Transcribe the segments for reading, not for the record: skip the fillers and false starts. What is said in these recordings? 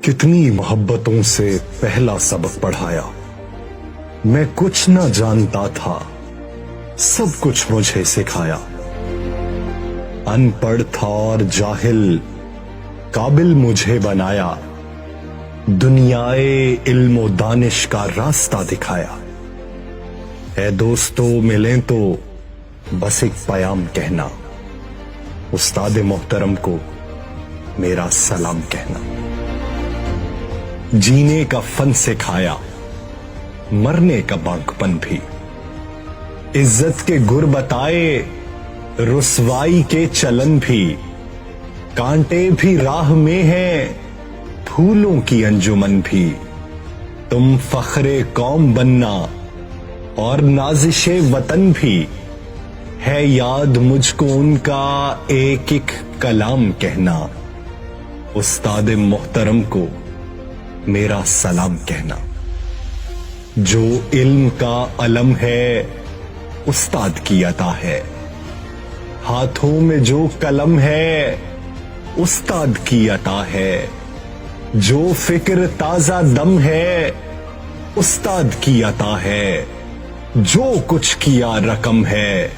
कितनी मोहब्बतों से पहला सबक पढ़ाया। मैं कुछ न जानता था, सब कुछ मुझे सिखाया। अनपढ़ था और जाहिल, काबिल मुझे बनाया। दुनियाए इल्म व दानिश का रास्ता दिखाया। है दोस्तों मिलें तो बस एक पयाम कहना, उस्ताद मोहतरम को मेरा सलाम कहना। जीने का फन सिखाया, मरने का बांकपन भी। इज्जत के गुर बताए, रुसवाई के चलन भी। कांटे भी राह में हैं, फूलों की अंजुमन भी। तुम फख्रे कौम बनना और नाजिशे वतन भी। है याद मुझको उनका एक एक कलाम कहना, उस्ताद मोहतरम को मेरा सलाम कहना। जो इल्म का अलम है, उस्ताद की अता है। हाथों में जो कलम है, उस्ताद की अता है। जो फिक्र ताजा दम है, उस्ताद की अता है। जो कुछ किया रकम है,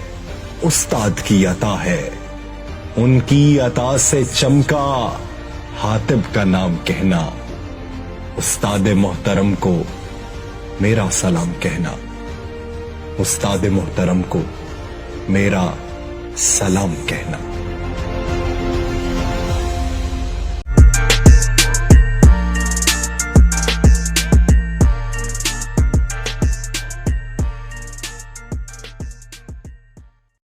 उस्ताद की अता है। उनकी अता से चमका हातिब का नाम कहना, उस्ताद मोहतरम को मेरा सलाम कहना। उस्ताद मोहतरम को मेरा सलाम कहना।